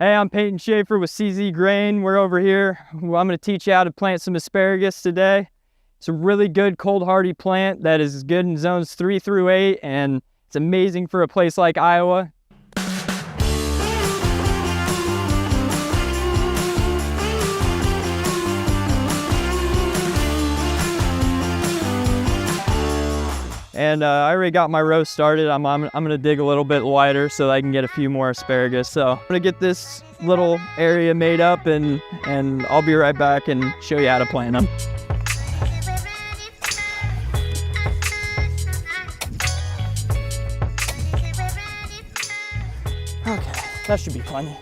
Hey, I'm Payton Schaefer with CZ Grain. We're over here. I'm going to teach you how to plant some asparagus today. It's a really good cold hardy plant that is good in zones 3 through 8, and it's amazing for a place like Iowa. And I already got my row started. I'm gonna dig a little bit wider so that I can get a few more asparagus. So I'm gonna get this little area made up and I'll be right back and show you how to plant them. Okay, that should be plenty.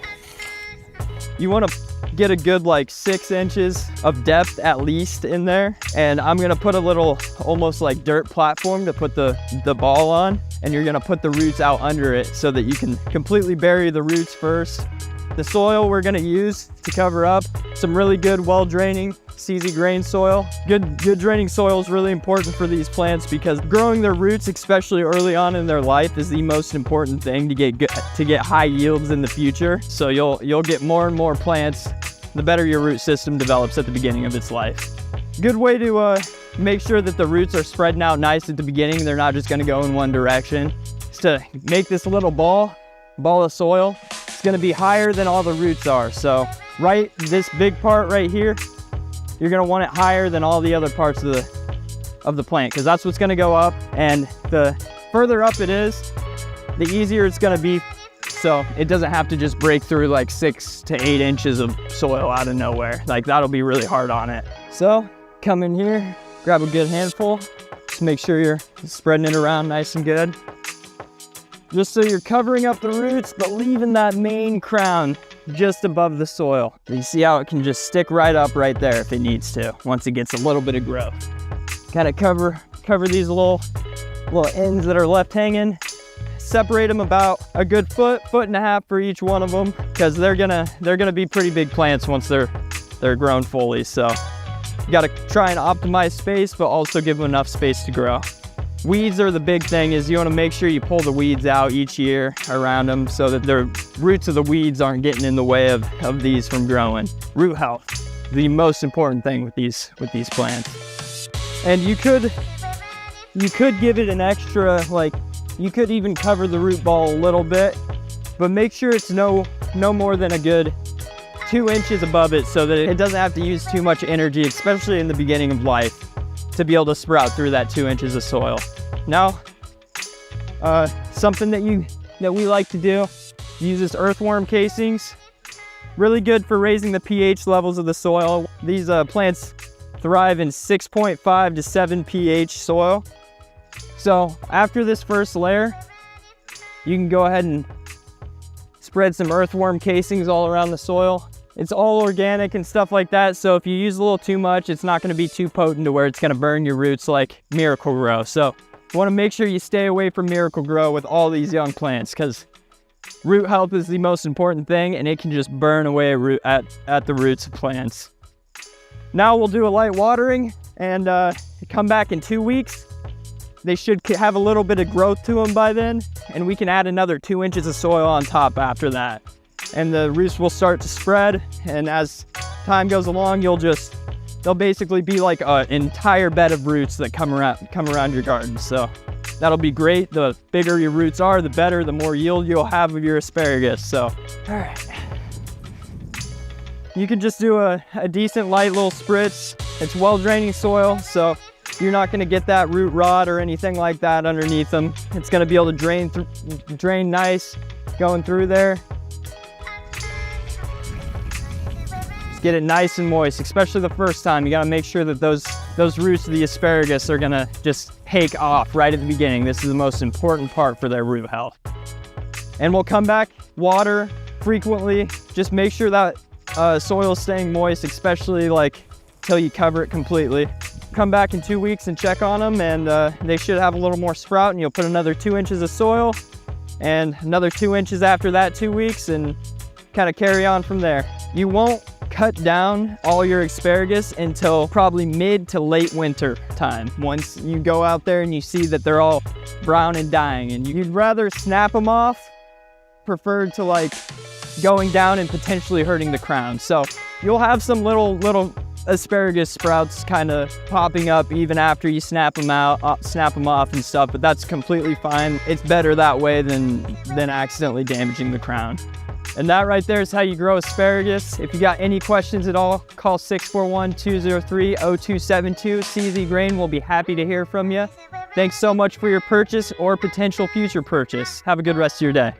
You wanna get a good like 6 inches of depth at least in there, and I'm gonna put a little almost like dirt platform to put the ball on, and you're gonna put the roots out under it so that you can completely bury the roots first. The soil we're gonna use to cover up some really good well-draining CZ Grain soil. Good draining soil is really important for these plants because growing their roots, especially early on in their life, is the most important thing to get high yields in the future. So you'll get more and more plants the better your root system develops at the beginning of its life. Good way to make sure that the roots are spreading out nice at the beginning, they're not just gonna go in one direction, is to make this little ball of soil. It's gonna be higher than all the roots are. So this big part right here, you're gonna want it higher than all the other parts of the plant, because that's what's gonna go up, and the further up it is, the easier it's gonna be. So it doesn't have to just break through like 6 to 8 inches of soil out of nowhere. Like that'll be really hard on it. So come in here, grab a good handful. Just make sure you're spreading it around nice and good. Just so you're covering up the roots, but leaving that main crown just above the soil. You see how it can just stick right up right there if it needs to, once it gets a little bit of growth. Kind of cover these little ends that are left hanging. Separate them about a good foot and a half for each one of them, because they're gonna be pretty big plants once they're grown fully. So you gotta try and optimize space, but also give them enough space to grow. Weeds are the big thing. Is you want to make sure you pull the weeds out each year around them so that the roots of the weeds aren't getting in the way of these from growing. Root health, the most important thing with these plants. And you could give it an extra, like, you could even cover the root ball a little bit, but make sure it's no more than a good 2 inches above it so that it doesn't have to use too much energy, especially in the beginning of life, to be able to sprout through that 2 inches of soil. Now, something that we like to do, use this earthworm casings. Really good for raising the pH levels of the soil. These plants thrive in 6.5 to 7 pH soil. So after this first layer, you can go ahead and spread some earthworm casings all around the soil. It's all organic and stuff like that, so if you use a little too much, it's not gonna be too potent to where it's gonna burn your roots like Miracle-Gro. So you wanna make sure you stay away from Miracle-Gro with all these young plants, because root health is the most important thing, and it can just burn away at the roots of plants. Now we'll do a light watering and come back in 2 weeks. They should have a little bit of growth to them by then, and we can add another 2 inches of soil on top after that. And the roots will start to spread, and as time goes along, they'll basically be like an entire bed of roots that come around your garden. So that'll be great. The bigger your roots are, the better, the more yield you'll have of your asparagus. So, all right. You can just do a decent light little spritz. It's well-draining soil, so you're not gonna get that root rot or anything like that underneath them. It's gonna be able to drain nice, going through there. Just get it nice and moist, especially the first time. You gotta make sure that those roots of the asparagus are gonna just take off right at the beginning. This is the most important part for their root health. And we'll come back, water frequently. Just make sure that soil is staying moist, especially like till you cover it completely. Come back in 2 weeks and check on them, and they should have a little more sprout, and you'll put another 2 inches of soil and another 2 inches after that 2 weeks, and kind of carry on from there. You won't cut down all your asparagus until probably mid to late winter time. Once you go out there and you see that they're all brown and dying, and you'd rather snap them off, preferred to like going down and potentially hurting the crown. So you'll have some little asparagus sprouts kind of popping up even after you snap them off and stuff, but that's completely fine. It's better that way than accidentally damaging the crown. And that right there is how you grow asparagus. If you got any questions at all, call 641-203-0272. CZ Grain will be happy to hear from you. Thanks so much for your purchase or potential future purchase. Have a good rest of your day.